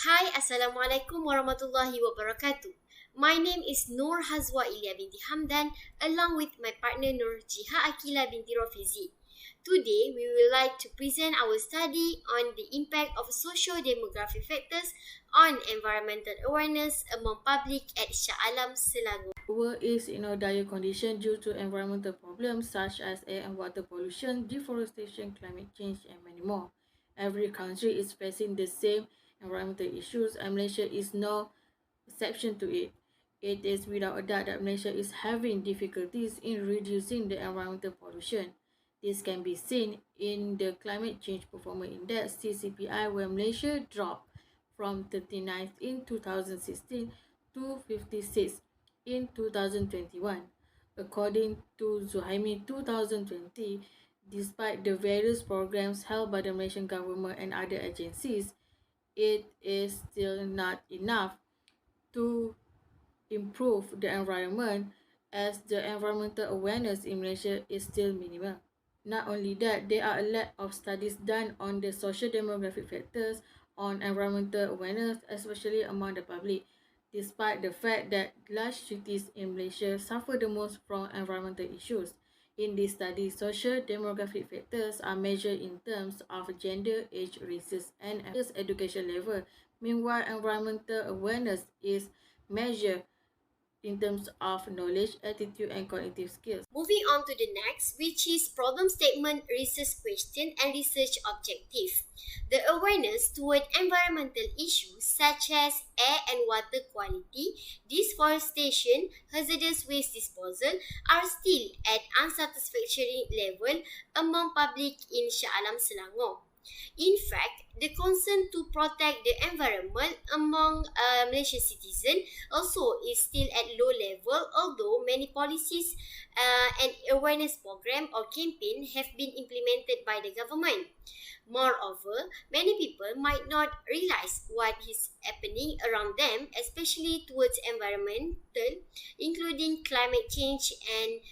Hi, Assalamualaikum warahmatullahi wabarakatuh. My name is NURHAZWA binti HAMDAN along with my partner NURJEHA AQILAH binti ROFIZI. Today, we would like to present our study on the impact of socio-demographic factors on environmental awareness among public at SHAH SELANGOR. The world is in a dire condition due to environmental problems such as air and water pollution, deforestation, climate change, and many more. Every country is facing the same environmental issues, and Malaysia is no exception to it. It is without a doubt that Malaysia is having difficulties in reducing the environmental pollution. This can be seen in the Climate Change Performance Index (CCPI), where Malaysia dropped from 39th in 2016 to 56 in 2021. According to Zuhaimi 2020, despite the various programs held by the Malaysian government and other agencies, it is still not enough to improve the environment, as the environmental awareness in Malaysia is still minimal. Not only that, there are a lot of studies done on the social demographic factors on environmental awareness, especially among the public, despite the fact that large cities in Malaysia suffer the most from environmental issues. In this study, social demographic factors are measured in terms of gender, age, races, and education level. Meanwhile, environmental awareness is measured in terms of knowledge, attitude, and cognitive skills. Moving on to the next, which is problem statement, research question, and research objective. The awareness toward environmental issues such as air and water quality, deforestation, hazardous waste disposal are still at unsatisfactory level among public in SHAH Selangor. In fact, the concern to protect the environment among Malaysian citizens also is still at low level, although many policies and awareness program or campaign have been implemented by the government. Moreover, many people might not realize what is happening around them, especially towards environmental, including climate change and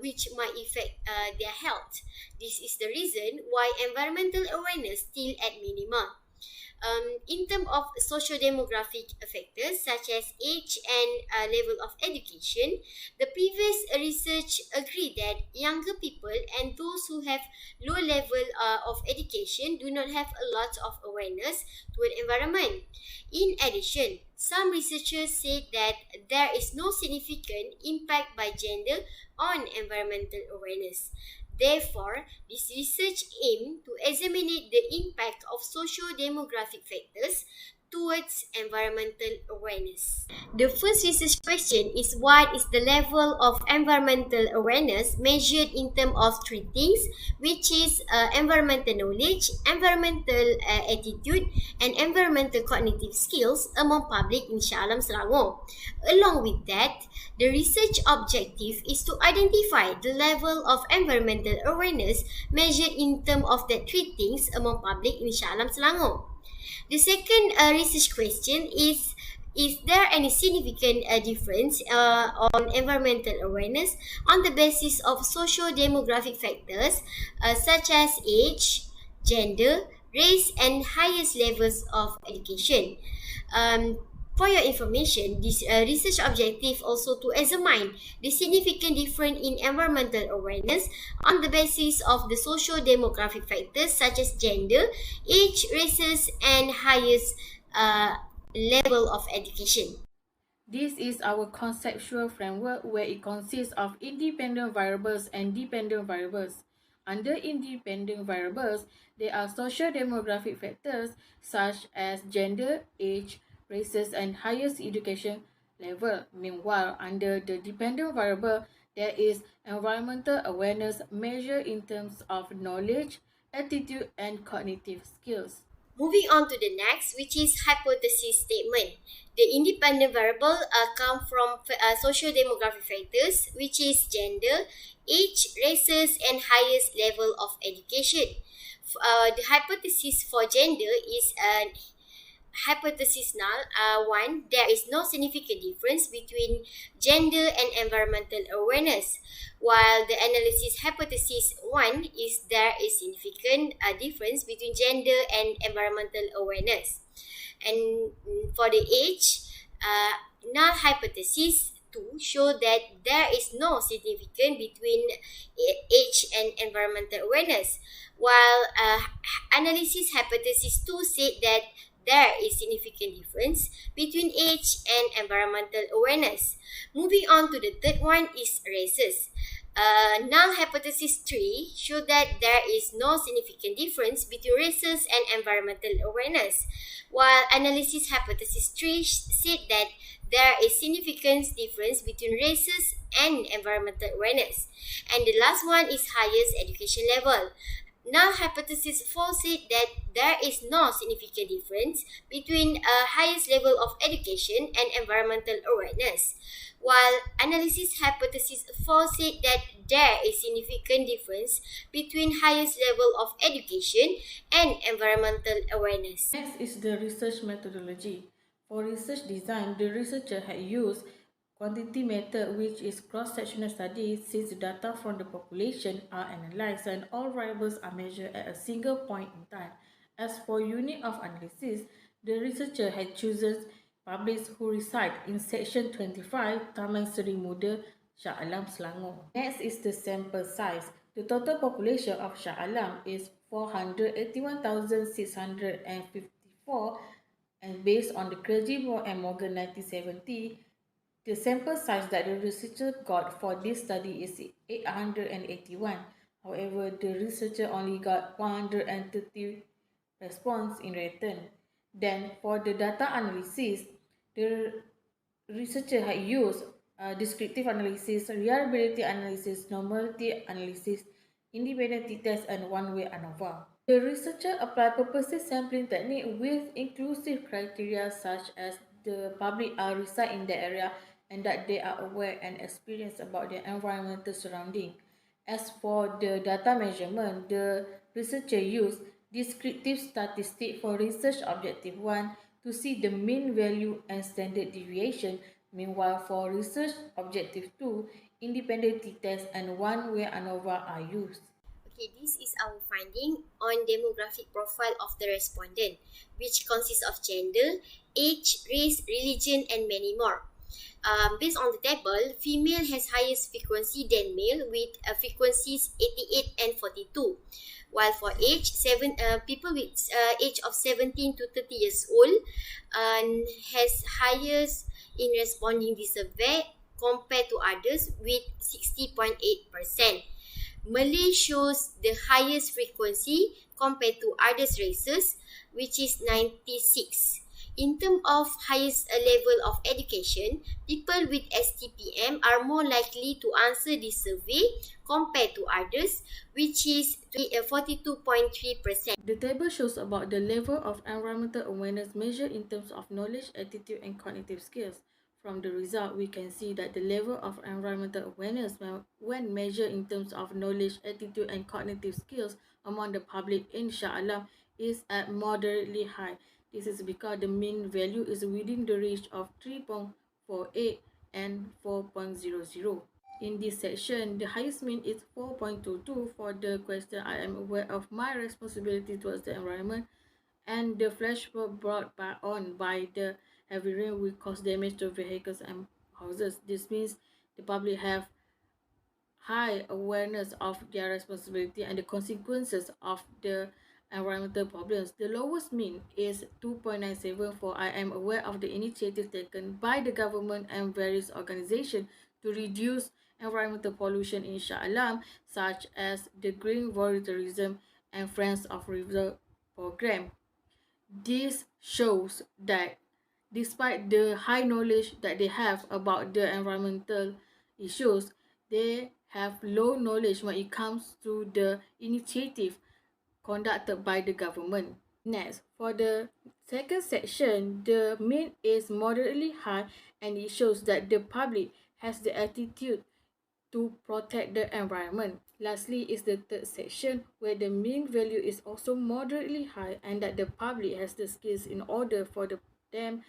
which might affect their health. This is the reason why environmental awareness still at minimum. In terms of socio-demographic factors such as age and level of education, the previous research agreed that younger people and those who have low level of education do not have a lot of awareness toward environment. In addition, some researchers said that there is no significant impact by gender on environmental awareness. Therefore, this research aimed to examine the impact of socio-demographic factors towards environmental awareness. The first research question is, what is the level of environmental awareness measured in terms of three things, which is environmental knowledge, environmental attitude, and environmental cognitive skills among public in SHAH Selangor. Along with that, the research objective is to identify the level of environmental awareness measured in terms of the three things among public in SHAH Selangor. The second research question is there any significant difference on environmental awareness on the basis of socio-demographic factors such as age, gender, race, and highest levels of education? For your information, this research objective also to examine the significant difference in environmental awareness on the basis of the socio-demographic factors such as gender, age, races, and highest level of education. This is our conceptual framework, where it consists of independent variables and dependent variables. Under independent variables, there are socio-demographic factors such as gender, age, races, and highest education level. Meanwhile, under the dependent variable, there is environmental awareness measured in terms of knowledge, attitude, and cognitive skills. Moving on to the next, which is hypothesis statement. The independent variable come from socio-demographic factors, which is gender, age, races, and highest level of education. The hypothesis for gender is hypothesis null. 1. There is no significant difference between gender and environmental awareness, while the analysis hypothesis 1 is there is significant difference between gender and environmental awareness. And for the age, null hypothesis 2 show that there is no significance between age and environmental awareness, while analysis hypothesis 2 said that there is significant difference between age and environmental awareness. Moving on to the third one is races. Null hypothesis 3 showed that there is no significant difference between races and environmental awareness, while analysis hypothesis 3 said that there is significant difference between races and environmental awareness. And the last one is highest education level. Null hypothesis 4 said that there is no significant difference between a highest level of education and environmental awareness, while analysis hypothesis 4 said that there is significant difference between highest level of education and environmental awareness. Next is the research methodology. For research design, the researcher had used quantity method, which is cross-sectional study, since the data from the population are analyzed and all variables are measured at a single point in time. As for unit of analysis, the researcher had chosen publics who reside in section 25, Taman Seri Muda, Shah Alam, Selangor. Next is the sample size. The total population of Shah Alam is 481,654, and based on the Clergy and Morgan 1970, the sample size that the researcher got for this study is 881. However, the researcher only got 130 response in return. Then, for the data analysis, the researcher had used descriptive analysis, reliability analysis, normality analysis, independent t-test, and one-way ANOVA. The researcher applied purposive sampling technique with inclusive criteria such as the public are reside in the area and that they are aware and experienced about their environmental surrounding. As for the data measurement, the researcher used descriptive statistics for research objective 1 to see the mean value and standard deviation. Meanwhile, for research objective 2, independent t-test and one-way ANOVA are used. Okay, this is our finding on demographic profile of the respondent, which consists of gender, age, race, religion, and many more. Based on the table, female has highest frequency than male with frequencies 88 and 42. While for age, people with age of 17 to 30 years old has highest in responding this survey compared to others with 60.8%. Malay shows the highest frequency compared to other races, which is 96. In terms of highest level of education, people with STPM are more likely to answer this survey compared to others, which is 42.3%. The table shows about the level of environmental awareness measured in terms of knowledge, attitude, and cognitive skills. From the result, we can see that the level of environmental awareness when measured in terms of knowledge, attitude, and cognitive skills among the public in Shah Alam is at moderately high. This is because the mean value is within the range of 3.48 and 4.00. In this section, the highest mean is 4.22 for the question I am aware of my responsibility towards the environment, and the flash flood brought on by the heavy rain will cause damage to vehicles and houses. This means the public have high awareness of their responsibility and the consequences of the environmental problems. The lowest mean is 2.97 for I am aware of the initiatives taken by the government and various organizations to reduce environmental pollution in Shah Alam, such as the Green Volunteerism and Friends of River program. This shows that despite the high knowledge that they have about the environmental issues, they have low knowledge when it comes to the initiative conducted by the government. Next, for the second section, the mean is moderately high and it shows that the public has the attitude to protect the environment. Lastly is the third section where the mean value is also moderately high and that the public has the skills in order for them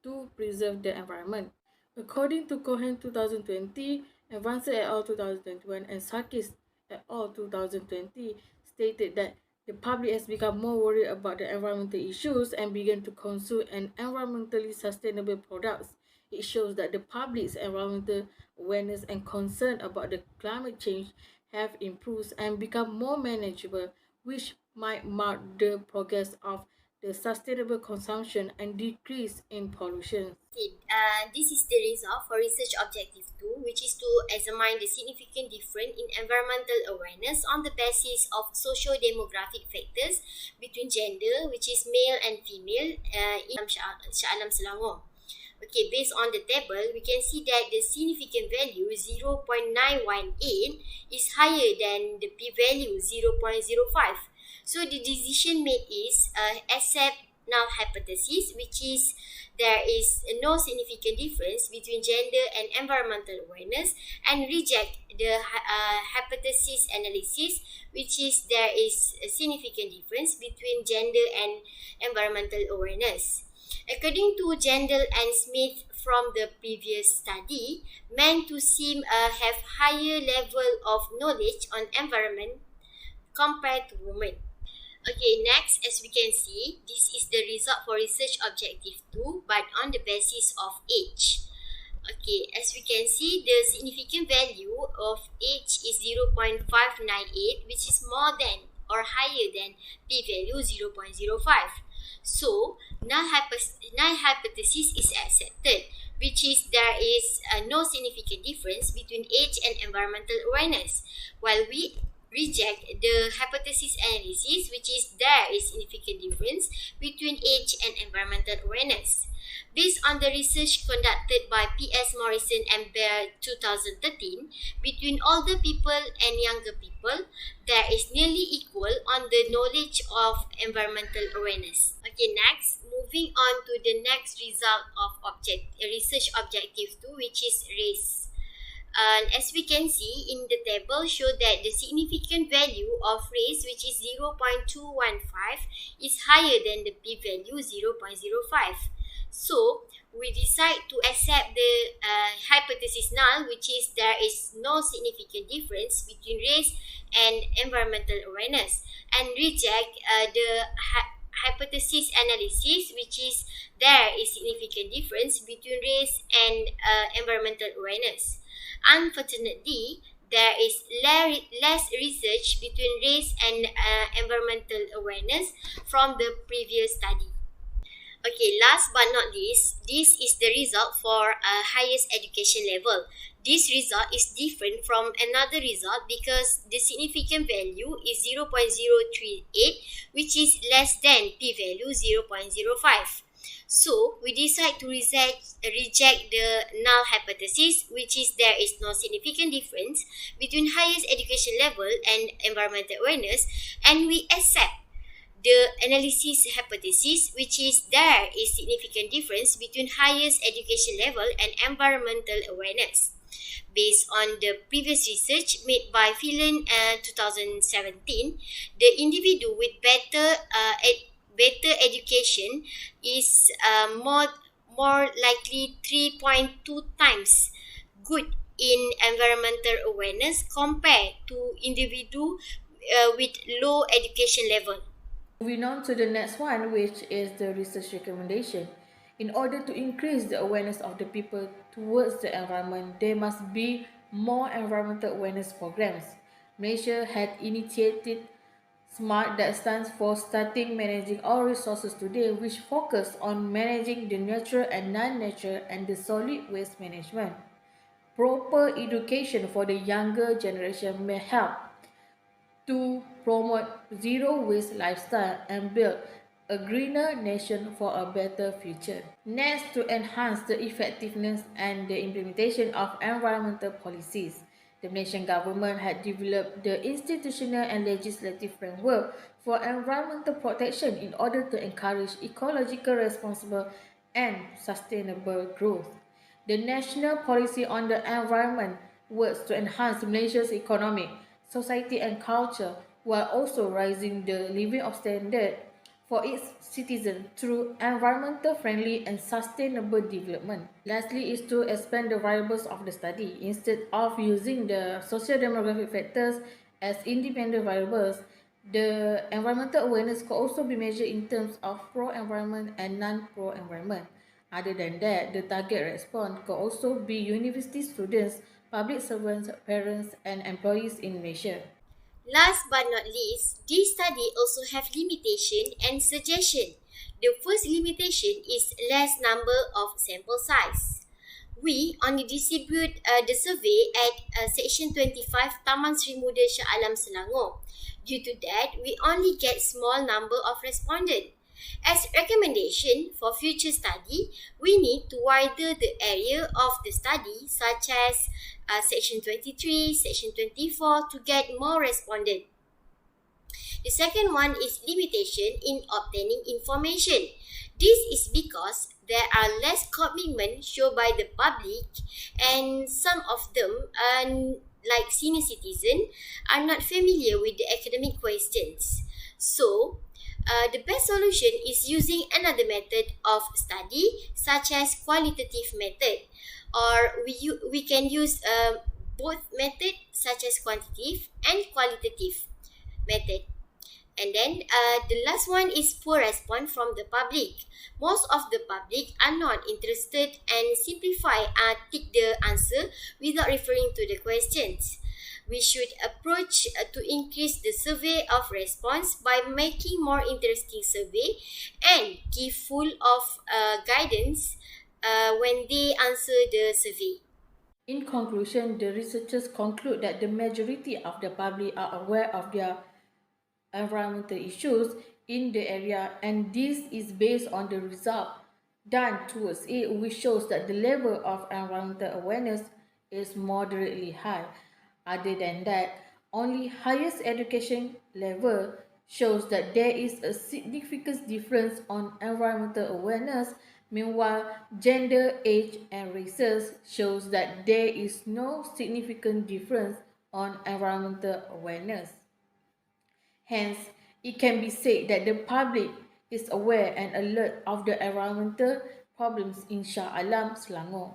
to preserve the environment. According to Cohen 2020, Advanced et al. 2021 and Sarkis et al. 2020 stated that The public has become more worried about the environmental issues and began to consume environmentally sustainable products. It shows that the public's environmental awareness and concern about the climate change have improved and become more manageable, which might mark the progress of the sustainable consumption and decrease in pollution. Okay, this is the result for research objective 2, which is to examine the significant difference in environmental awareness on the basis of socio-demographic factors between gender, which is male and female, in SHAH Selangor. Okay, based on the table, we can see that the significant value 0.918 is higher than the p-value 0.05. So the decision made is accept null hypothesis, which is there is no significant difference between gender and environmental awareness, and reject the hypothesis analysis, which is there is a significant difference between gender and environmental awareness. According to Jandal and Smith from the previous study, men to seem have higher level of knowledge on environment compared to women. Okay, next, as we can see, this is the result for research objective 2, but on the basis of age. Okay, as we can see, the significant value of age is 0.598, which is more than or higher than p-value 0.05. So, null hypothesis is accepted, which is there is no significant difference between age and environmental awareness, while we reject the hypothesis analysis, which is there is significant difference between age and environmental awareness. Based on the research conducted by P.S. Morrison and Baird 2013, between older people and younger people, there is nearly equal on the knowledge of environmental awareness. Okay, next, moving on to the next result of research objective 2, which is race. And as we can see in the table, show that the significant value of race, which is 0.215, is higher than the p-value 0.05. So, we decide to accept the hypothesis null, which is there is no significant difference between race and environmental awareness, and reject the hypothesis analysis, which is there is significant difference between race and environmental awareness. Unfortunately, there is less research between race and environmental awareness from the previous study. Okay, last but not least, this is the result for highest education level. This result is different from another result because the significant value is 0.038, which is less than p-value 0.05. So, we decide to reject the null hypothesis, which is there is no significant difference between highest education level and environmental awareness, and we accept the analysis hypothesis, which is there is significant difference between highest education level and environmental awareness. Based on the previous research made by Phelan 2017, the individual with better education is more likely 3.2 times good in environmental awareness compared to individual with low education level. Moving on to the next one, which is the research recommendation. In order to increase the awareness of the people towards the environment, there must be more environmental awareness programs. Malaysia had initiated SMART, that stands for Starting Managing Our Resources Today, which focus on managing the natural and non-natural and the solid waste management. Proper education for the younger generation may help to promote zero waste lifestyle and build a greener nation for a better future. Next, to enhance the effectiveness and the implementation of environmental policies, the Malaysian government had developed the institutional and legislative framework for environmental protection in order to encourage ecological responsible and sustainable growth. The national policy on the environment works to enhance Malaysia's economic, society and culture, while also raising the living standard for its citizens through environmental friendly and sustainable development. Lastly is to expand the variables of the study. Instead of using the socio-demographic factors as independent variables, The environmental awareness could also be measured in terms of pro-environment and non-pro-environment. Other than that, the target response could also be university students, public servants, parents, and employees in Malaysia. Last but not least, this study also have limitation and suggestion. The first limitation is less number of sample size. We only distribute the survey at section 25 Taman Sri Muda Shah Alam Selangor. Due to that, we only get small number of respondents. As recommendation for future study, we need to widen the area of the study such as section 23, section 24 to get more respondents. The second one is limitation in obtaining information. This is because there are less commitment shown by the public and some of them, like senior citizens, are not familiar with the academic questions. So, the best solution is using another method of study such as qualitative method, or we can use both method such as quantitative and qualitative method. And then the last one is poor response from the public. Most of the public are not interested and simplify tick the answer without referring to the questions. We should approach to increase the survey of response by making more interesting survey and give full of guidance when they answer the survey. In conclusion, the researchers conclude that the majority of the public are aware of their environmental issues in the area, and this is based on the result done towards it, which shows that the level of environmental awareness is moderately high. Other than that, only highest education level shows that there is a significant difference on environmental awareness. Meanwhile, gender, age, and races shows that there is no significant difference on environmental awareness. Hence, it can be said that the public is aware and alert of the environmental problems in Shah Alam, Selangor.